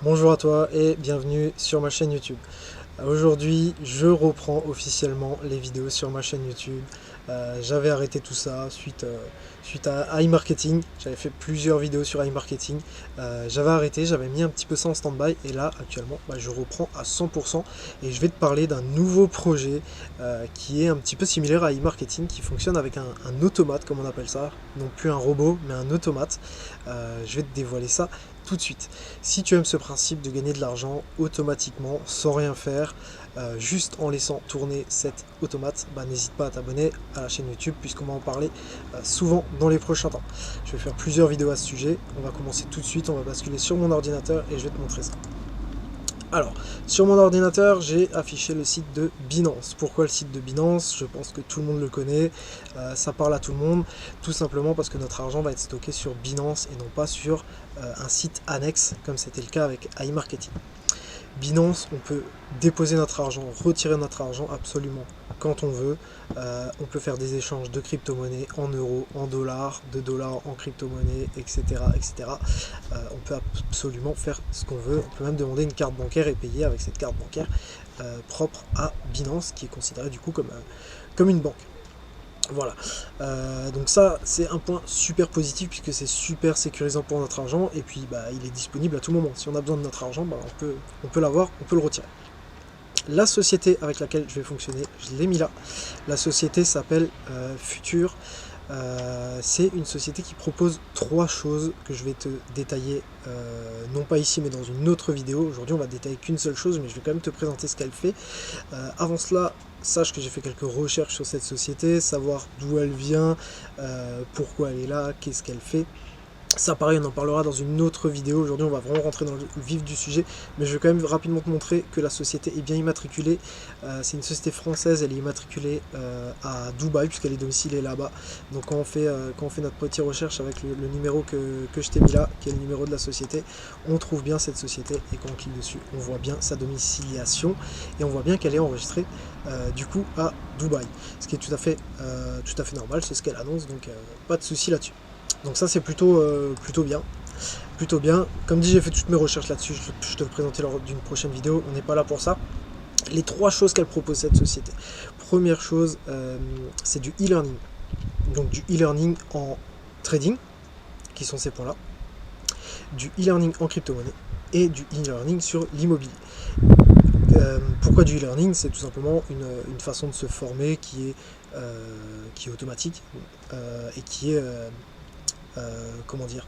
Bonjour à toi et bienvenue sur ma chaîne YouTube. Aujourd'hui, je reprends officiellement les vidéos sur ma chaîne YouTube. J'avais arrêté tout ça suite à iMarketing. J'avais fait plusieurs vidéos sur iMarketing. J'avais arrêté, j'avais mis un petit peu ça en stand-by et là, actuellement, je reprends à 100% et je vais te parler d'un nouveau projet qui est un petit peu similaire à iMarketing, qui fonctionne avec un automate, comme on appelle ça. Non plus un robot, mais un automate. Je vais te dévoiler ça tout de suite. Si tu aimes ce principe de gagner de l'argent automatiquement, sans rien faire, juste en laissant tourner cet automate, n'hésite pas à t'abonner à la chaîne YouTube puisqu'on va en parler souvent dans les prochains temps. Je vais faire plusieurs vidéos à ce sujet. On va commencer tout de suite, on va basculer sur mon ordinateur et je vais te montrer ça. Alors, sur mon ordinateur, j'ai affiché le site de Binance. Pourquoi le site de Binance? Je pense que tout le monde le connaît, ça parle à tout le monde, tout simplement parce que notre argent va être stocké sur Binance et non pas sur un site annexe, comme c'était le cas avec iMarketing. Binance, on peut déposer notre argent, retirer notre argent absolument quand on veut. On peut faire des échanges de crypto-monnaies en euros, en dollars, de dollars en crypto-monnaies, etc. etc. On peut absolument faire ce qu'on veut. On peut même demander une carte bancaire et payer avec cette carte bancaire propre à Binance, qui est considérée du coup comme une banque. Voilà, donc ça c'est un point super positif puisque c'est super sécurisant pour notre argent et puis il est disponible à tout moment. Si on a besoin de notre argent, on peut l'avoir, on peut le retirer. La société avec laquelle je vais fonctionner, je l'ai mis là. La société s'appelle Future. C'est une société qui propose trois choses que je vais te détailler, non pas ici mais dans une autre vidéo. Aujourd'hui on va détailler qu'une seule chose, mais je vais quand même te présenter ce qu'elle fait. Avant cela, sache que j'ai fait quelques recherches sur cette société, savoir d'où elle vient, pourquoi elle est là, qu'est-ce qu'elle fait. Ça pareil, on en parlera dans une autre vidéo. Aujourd'hui on va vraiment rentrer dans le vif du sujet, mais je vais quand même rapidement te montrer que la société est bien immatriculée. C'est une société française, elle est immatriculée à Dubaï puisqu'elle est domiciliée là-bas. Donc quand on fait notre petite recherche avec le numéro que je t'ai mis là, qui est le numéro de la société, on trouve bien cette société et quand on clique dessus, on voit bien sa domiciliation et on voit bien qu'elle est enregistrée du coup à Dubaï. Ce qui est tout à fait normal, c'est ce qu'elle annonce, donc pas de souci là-dessus. Donc ça c'est plutôt bien. Plutôt bien. Comme dit, j'ai fait toutes mes recherches là-dessus, je te le présenterai lors d'une prochaine vidéo, on n'est pas là pour ça. Les trois choses qu'elle propose cette société. Première chose, c'est du e-learning. Donc du e-learning en trading, qui sont ces points-là. Du e-learning en crypto-monnaie et du e-learning sur l'immobilier. Pourquoi du e-learning? C'est tout simplement une façon de se former qui est automatique et qui est... comment dire,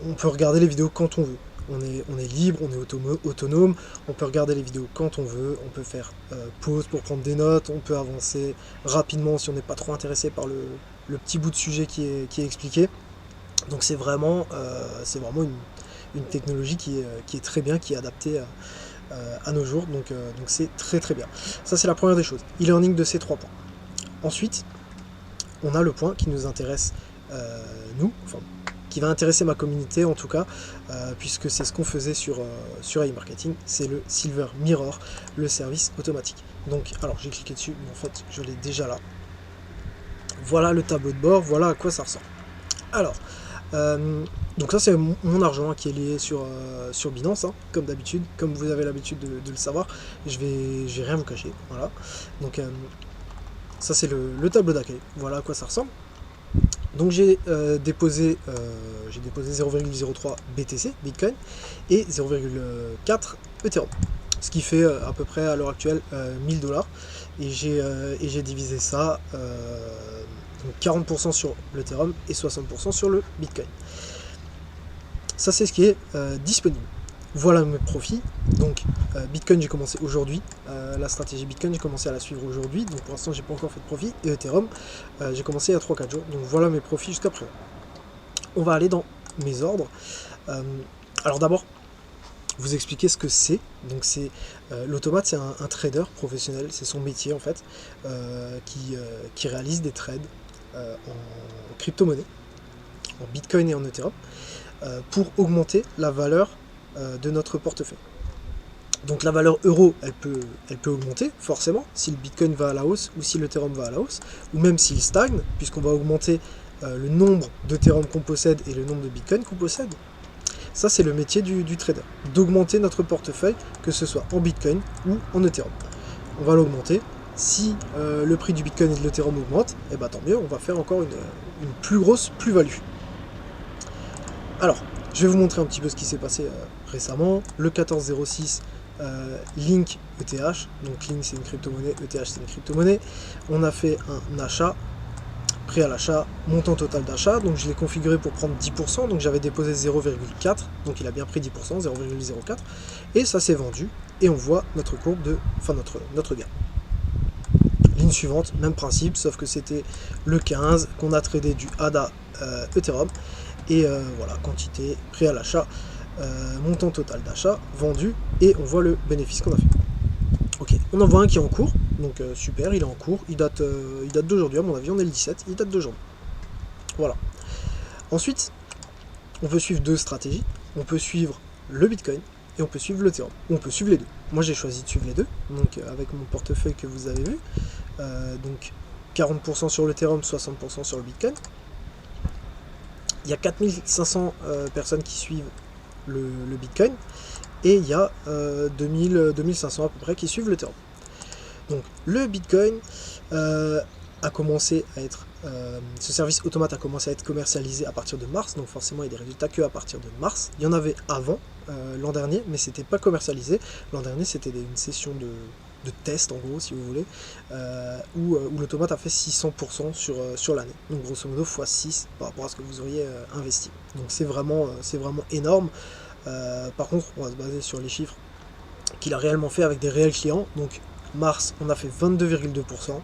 on peut regarder les vidéos quand on veut. On est libre, on est autonome, on peut regarder les vidéos quand on veut, on peut faire pause pour prendre des notes, on peut avancer rapidement si on n'est pas trop intéressé par le petit bout de sujet qui est expliqué. Donc c'est vraiment une technologie qui est très bien, qui est adaptée à nos jours, donc c'est très très bien. Ça c'est la première des choses, e-learning de ces trois points. Ensuite, on a le point qui nous intéresse qui va intéresser ma communauté en tout cas, puisque c'est ce qu'on faisait sur iMarketing, c'est le Silver Mirror, le service automatique. Donc, alors j'ai cliqué dessus, mais en fait je l'ai déjà là. Voilà le tableau de bord, voilà à quoi ça ressemble. Alors, donc ça c'est mon argent qui est lié sur Binance, comme d'habitude, comme vous avez l'habitude de le savoir, je vais rien vous cacher, voilà. Donc ça c'est le tableau d'accueil, voilà à quoi ça ressemble. Donc j'ai déposé 0,03 BTC, Bitcoin, et 0,4 Ethereum. Ce qui fait à peu près à l'heure actuelle 1000 $. Et j'ai divisé ça, donc 40% sur l'Ethereum et 60% sur le Bitcoin. Ça c'est ce qui est disponible. Voilà mes profits. Donc Bitcoin j'ai commencé aujourd'hui, la stratégie Bitcoin j'ai commencé à la suivre aujourd'hui, donc pour l'instant j'ai pas encore fait de profit, et Ethereum j'ai commencé il y a 3-4 jours, donc voilà mes profits jusqu'à présent. On va aller dans mes ordres. Alors d'abord, vous expliquer ce que c'est. Donc c'est l'automate, c'est un trader professionnel, c'est son métier en fait, qui réalise des trades en crypto-monnaie, en Bitcoin et en Ethereum, pour augmenter la valeur de notre portefeuille. Donc la valeur euro, elle peut augmenter, forcément, si le Bitcoin va à la hausse, ou si l'Ethereum va à la hausse, ou même s'il stagne, puisqu'on va augmenter le nombre d'Ethereum qu'on possède et le nombre de Bitcoin qu'on possède. Ça, c'est le métier du trader, d'augmenter notre portefeuille, que ce soit en Bitcoin ou en Ethereum. On va l'augmenter. Si le prix du Bitcoin et de l'Ethereum augmente, et bah tant mieux, on va faire encore une plus grosse plus-value. Alors, je vais vous montrer un petit peu ce qui s'est passé récemment. Le 14/06, Link ETH, donc Link c'est une crypto-monnaie, ETH c'est une crypto-monnaie. On a fait un achat, prêt à l'achat, montant total d'achat, donc je l'ai configuré pour prendre 10%, donc j'avais déposé 0,4, donc il a bien pris 10%, 0,04, et ça s'est vendu, et on voit notre courbe de, enfin notre gain. Ligne suivante, même principe, sauf que c'était le 15 qu'on a tradé du ADA Ethereum. Et voilà, quantité, prêt à l'achat, montant total d'achat, vendu, et on voit le bénéfice qu'on a fait. Ok, on en voit un qui est en cours, donc super, il est en cours, il date d'aujourd'hui, à mon avis, on est le 17, il date d'aujourd'hui. Voilà. Ensuite, on peut suivre deux stratégies, on peut suivre le Bitcoin, et on peut suivre l'Ethereum, ou on peut suivre les deux. Moi j'ai choisi de suivre les deux, donc avec mon portefeuille que vous avez vu, donc 40% sur l'Ethereum, 60% sur le Bitcoin. Il y a 4500 personnes qui suivent le Bitcoin, et il y a 2500 à peu près qui suivent l'Ethereum. Donc le Bitcoin a commencé à être, ce service automate a commencé à être commercialisé à partir de mars, donc forcément il y a des résultats que à partir de mars. Il y en avait avant, l'an dernier, mais c'était pas commercialisé. L'an dernier c'était une session de test en gros, si vous voulez, où l'automate a fait 600% sur l'année. Donc grosso modo x6 par rapport à ce que vous auriez investi. Donc c'est vraiment énorme. Par contre, on va se baser sur les chiffres qu'il a réellement fait avec des réels clients. Donc mars, on a fait 22,2%,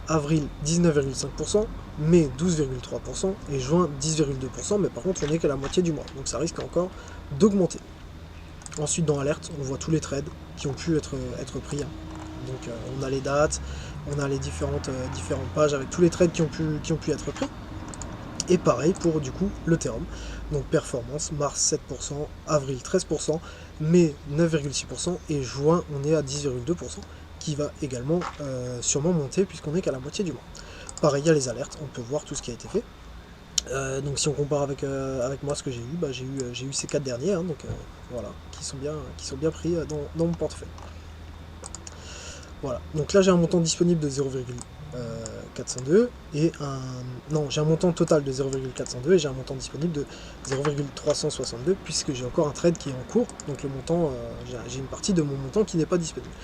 avril 19,5%, mai 12,3% et juin 10,2%, mais par contre on n'est qu'à la moitié du mois, donc ça risque encore d'augmenter. Ensuite dans Alerte, on voit tous les trades qui ont pu être pris. Donc on a les dates, on a les différentes pages avec tous les trades qui ont pu être pris. Et pareil pour du coup l'Ethereum. Donc performance, mars 7%, avril 13%, mai 9,6% et juin on est à 10,2%, qui va également sûrement monter puisqu'on est qu'à la moitié du mois. Pareil, il y a les alertes, on peut voir tout ce qui a été fait. Donc si on compare avec moi ce que j'ai eu, bah, j'ai eu ces 4 derniers, hein, donc voilà, qui sont bien pris dans mon portefeuille. Voilà, donc là j'ai un montant disponible de 0,402 et j'ai un montant total de 0,402 et j'ai un montant disponible de 0,362 puisque j'ai encore un trade qui est en cours, donc le montant, j'ai une partie de mon montant qui n'est pas disponible.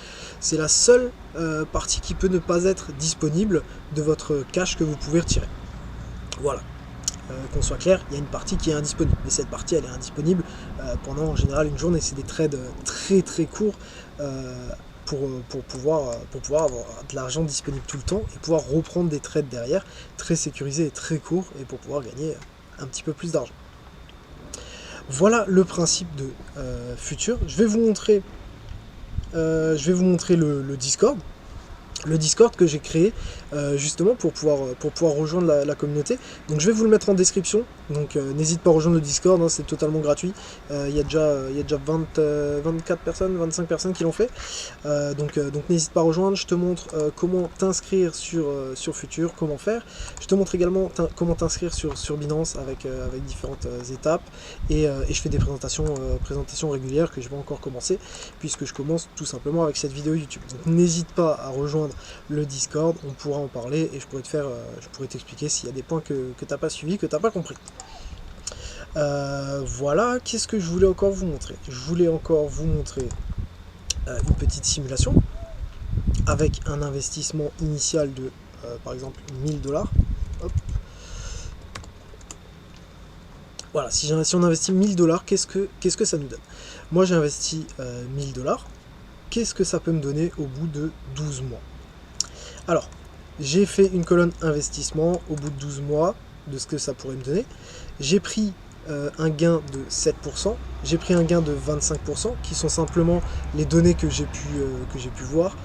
C'est la seule partie qui peut ne pas être disponible de votre cash que vous pouvez retirer. Voilà. Qu'on soit clair, il y a une partie qui est indisponible, mais cette partie elle est indisponible pendant en général une journée. C'est des trades très très courts pour pouvoir avoir de l'argent disponible tout le temps et pouvoir reprendre des trades derrière, très sécurisés et très courts, et pour pouvoir gagner un petit peu plus d'argent. Voilà le principe de Futur. Je vais vous montrer le Discord. Le Discord que j'ai créé justement pour pouvoir rejoindre la communauté. Donc je vais vous le mettre en description, donc n'hésite pas à rejoindre le Discord, hein, c'est totalement gratuit. Il y a déjà 24 personnes, 25 personnes qui l'ont fait, donc n'hésite pas à rejoindre. Je te montre comment t'inscrire sur Futur, comment faire. Je te montre également comment t'inscrire sur Binance avec différentes étapes, et je fais des présentations régulières que je vais encore commencer, puisque je commence tout simplement avec cette vidéo YouTube. Donc n'hésite pas à rejoindre le Discord, on pourra en parler et je pourrais t'expliquer s'il y a des points que tu n'as pas suivis, que tu n'as pas compris. Voilà, qu'est-ce que je voulais encore vous montrer? Je voulais encore vous montrer une petite simulation avec un investissement initial de par exemple 1000 $. Hop. Voilà, si on investit 1000 $, qu'est-ce que ça nous donne? Moi j'ai investi 1000 $. Qu'est-ce que ça peut me donner au bout de 12 mois? Alors, j'ai fait une colonne investissement au bout de 12 mois de ce que ça pourrait me donner. J'ai pris un gain de 7%, j'ai pris un gain de 25%, qui sont simplement les données que j'ai pu voir.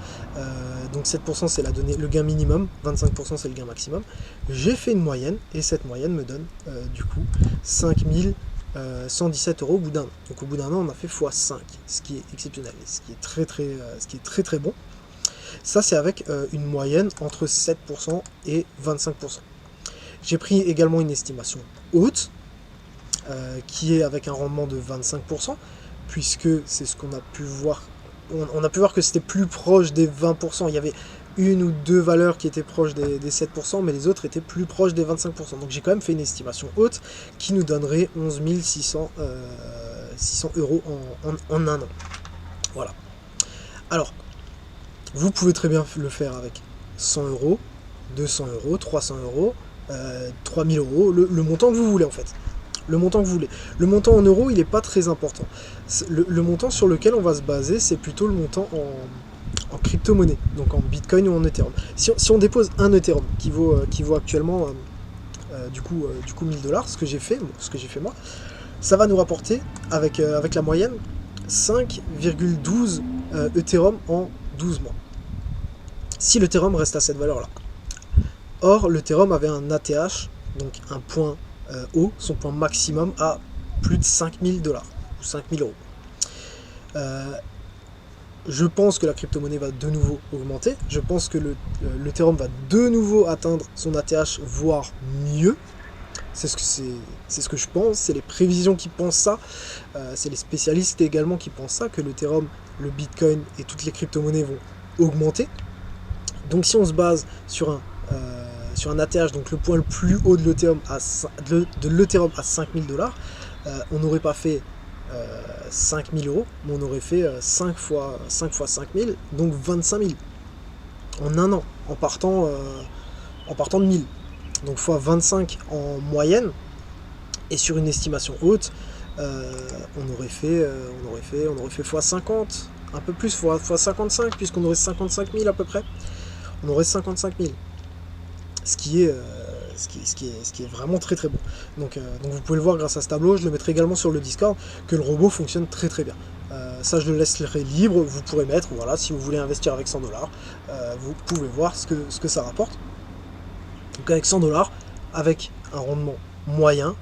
Donc 7% c'est le gain minimum, 25% c'est le gain maximum. J'ai fait une moyenne, et cette moyenne me donne du coup 5117 € au bout d'un an. Donc au bout d'un an on a fait x5, ce qui est exceptionnel, ce qui est très très bon. Ça c'est avec une moyenne entre 7% et 25%. J'ai pris également une estimation haute, qui est avec un rendement de 25%, puisque c'est ce qu'on a pu voir. On a pu voir que c'était plus proche des 20%. Il y avait une ou deux valeurs qui étaient proches des 7%, mais les autres étaient plus proches des 25%. Donc j'ai quand même fait une estimation haute qui nous donnerait 11 600 € en un an. Voilà. Alors, vous pouvez très bien le faire avec 100 €, 200 €, 300 €, 3000 €, le montant que vous voulez en fait. Le montant que vous voulez. Le montant en euros, il n'est pas très important. Le montant sur lequel on va se baser, c'est plutôt le montant en crypto-monnaie, donc en Bitcoin ou en Ethereum. Si on dépose un Ethereum qui vaut actuellement du coup 1000 $, ce que j'ai fait moi, ça va nous rapporter avec la moyenne 5,12 Ethereum en 12 mois. Si l'Ethereum reste à cette valeur-là. Or, l'Ethereum avait un ATH, donc un point haut, son point maximum à plus de 5000 $ ou 5000 €. Je pense que la crypto-monnaie va de nouveau augmenter. Je pense que l'Ethereum va de nouveau atteindre son ATH, voire mieux. C'est ce que je pense, c'est les prévisions qui pensent ça. C'est les spécialistes également qui pensent ça, que l'Ethereum, le Bitcoin et toutes les crypto-monnaies vont augmenter. Donc si on se base sur un ATH, donc le point le plus haut de l'Ethereum à 5000 $, on n'aurait pas fait 5000 €, mais on aurait fait 5 fois 5000, donc 25 000 en un an, en partant de 1000. Donc fois 25 en moyenne, et sur une estimation haute, on aurait fait fois 50, un peu plus, fois 55, puisqu'on aurait 55 000 à peu près. On aurait 55 000. Ce qui est vraiment très très bon. Donc vous pouvez le voir grâce à ce tableau. Je le mettrai également sur le Discord, que le robot fonctionne très très bien. Ça, je le laisserai libre. Vous pourrez mettre, voilà, si vous voulez investir avec 100 $, vous pouvez voir ce que ça rapporte. Donc avec 100 $, avec un rendement moyen,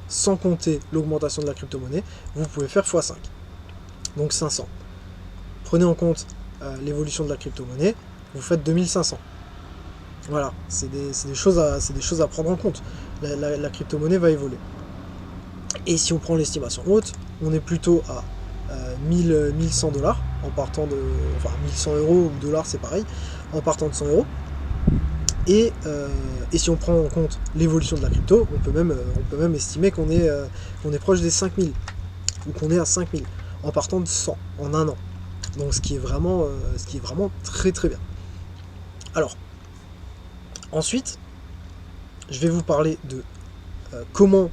sans compter l'augmentation de la crypto-monnaie, vous pouvez faire x5. Donc 500. Prenez en compte l'évolution de la crypto-monnaie, vous faites 2500. Voilà, c'est des choses à prendre en compte. La crypto-monnaie va évoluer. Et si on prend l'estimation haute, on est plutôt à 1100 $, en partant de... Enfin, 1100 € ou dollars, c'est pareil, en partant de 100 €. Et si on prend en compte l'évolution de la crypto, on peut même estimer qu'on est proche des 5000, ou qu'on est à 5000, en partant de 100, en un an. Donc ce qui est vraiment très très bien. Alors, ensuite, je vais vous parler de comment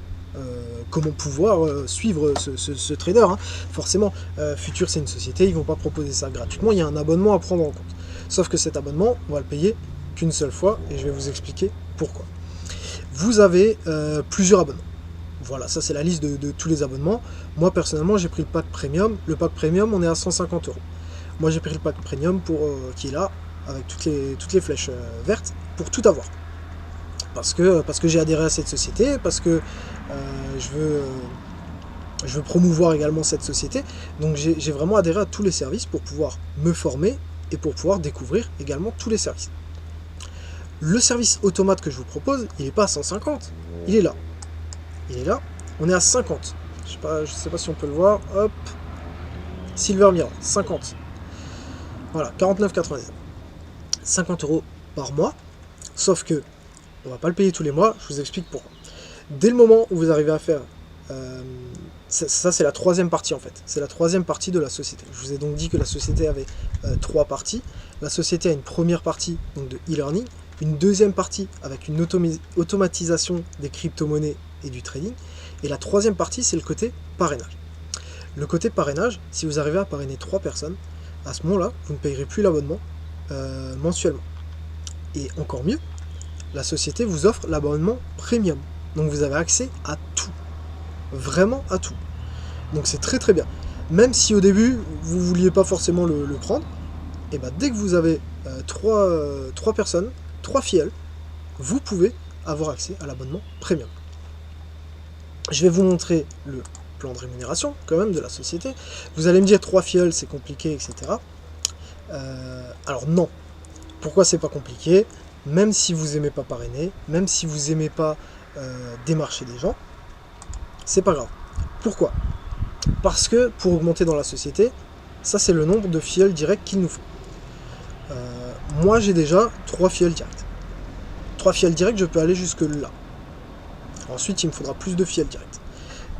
pouvoir suivre ce trader. Hein. Forcément, Futur, c'est une société, ils ne vont pas proposer ça gratuitement, il y a un abonnement à prendre en compte. Sauf que cet abonnement, on va le payer qu'une seule fois, et je vais vous expliquer pourquoi. Vous avez plusieurs abonnements. Voilà, ça c'est la liste de tous les abonnements. Moi, personnellement, j'ai pris le pack premium. Le pack premium, on est à 150 €. Moi, j'ai pris le pack premium qui est là, avec toutes les flèches vertes, pour tout avoir. Parce que j'ai adhéré à cette société, parce que je veux promouvoir également cette société. Donc j'ai vraiment adhéré à tous les services pour pouvoir me former et pour pouvoir découvrir également tous les services. Le service automate que je vous propose, il n'est pas à 150, il est là. Il est là, on est à 50. Je sais pas si on peut le voir, hop, Silver Mirror, 50. Voilà, 49,90. 50 € par mois, sauf que on va pas le payer tous les mois, je vous explique pourquoi. Dès le moment où vous arrivez à faire... ça c'est la troisième partie en fait, c'est la troisième partie de la société. Je vous ai donc dit que la société avait trois parties. La société a une première partie donc de e-learning, une deuxième partie avec une automatisation des crypto-monnaies et du trading, et la troisième partie c'est le côté parrainage. Le côté parrainage, si vous arrivez à parrainer 3 personnes, à ce moment-là, vous ne payerez plus l'abonnement mensuellement. Et encore mieux, la société vous offre l'abonnement premium. Donc vous avez accès à tout. Vraiment à tout. Donc c'est très très bien. Même si au début, vous ne vouliez pas forcément le prendre, et ben dès que vous avez 3 personnes, 3 filleuls, vous pouvez avoir accès à l'abonnement premium. Je vais vous montrer le plan de rémunération quand même de la société. Vous allez me dire 3 filleuls, c'est compliqué, etc. Alors non. Pourquoi c'est pas compliqué? Même si vous n'aimez pas parrainer, même si vous n'aimez pas démarcher des gens, c'est pas grave. Pourquoi? Parce que pour augmenter dans la société, ça c'est le nombre de filleuls directs qu'il nous faut. Moi j'ai déjà 3 filleuls directs. 3 filleuls directs, je peux aller jusque là. Ensuite il me faudra plus de filleuls directs.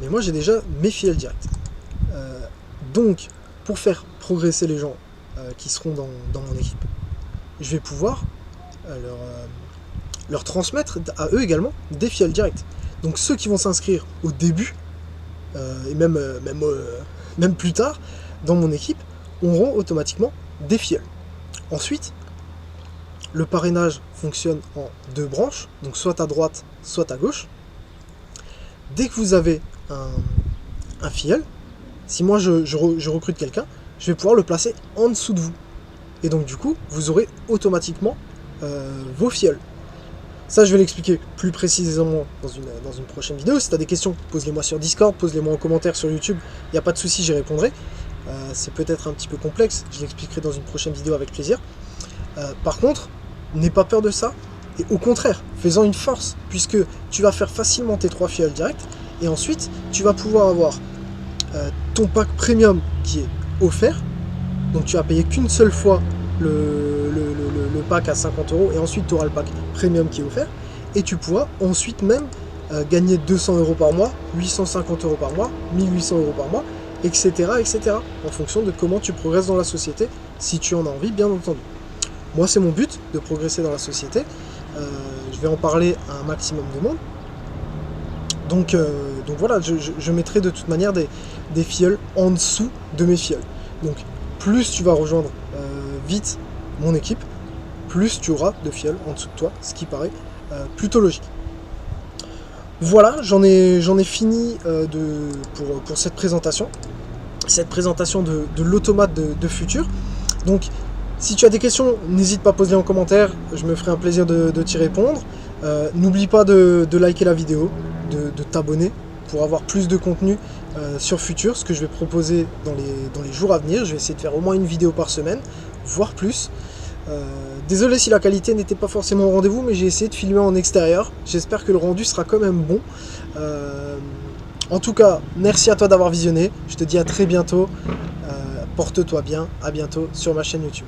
Mais moi j'ai déjà mes filleuls directs. Donc pour faire progresser les gens qui seront dans mon équipe, je vais pouvoir leur transmettre à eux également des filleuls directs. Donc ceux qui vont s'inscrire au début, et même plus tard, dans mon équipe, auront automatiquement des filleuls. Ensuite, le parrainage fonctionne en 2 branches, donc soit à droite, soit à gauche. Dès que vous avez un filleul, si moi je recrute quelqu'un, je vais pouvoir le placer en dessous de vous. Et donc du coup, vous aurez automatiquement vos filleuls. Ça, je vais l'expliquer plus précisément dans une prochaine vidéo. Si tu as des questions, pose-les-moi sur Discord, pose-les-moi en commentaire sur YouTube. Il n'y a pas de souci, j'y répondrai. C'est peut-être un petit peu complexe, je l'expliquerai dans une prochaine vidéo avec plaisir. Par contre, n'aie pas peur de ça. Et au contraire, fais-en une force, puisque tu vas faire facilement tes 3 filleuls directs. Et ensuite, tu vas pouvoir avoir ton pack premium qui est offert. Donc tu vas payer qu'une seule fois le pack à 50 €, et ensuite tu auras le pack premium qui est offert, et tu pourras ensuite même gagner 200 € par mois, 850 € par mois, 1800 € par mois, etc., etc., en fonction de comment tu progresses dans la société, si tu en as envie, bien entendu. Moi, c'est mon but, de progresser dans la société. Je vais en parler à un maximum de monde. Donc voilà, je mettrai de toute manière des filleuls en dessous de mes filleuls. Donc plus tu vas rejoindre vite mon équipe, plus tu auras de filleuls en dessous de toi, ce qui paraît plutôt logique. Voilà, j'en ai fini pour cette présentation de l'automate de Futur. Donc si tu as des questions, n'hésite pas à poser en commentaire, je me ferai un plaisir de t'y répondre. N'oublie pas de liker la vidéo, de t'abonner pour avoir plus de contenu sur Futur, ce que je vais proposer dans les jours à venir. Je vais essayer de faire au moins une vidéo par semaine, voire plus. Désolé si la qualité n'était pas forcément au rendez-vous, mais j'ai essayé de filmer en extérieur. J'espère que le rendu sera quand même bon. En tout cas, merci à toi d'avoir visionné. Je te dis à très bientôt. Porte-toi bien. À bientôt sur ma chaîne YouTube.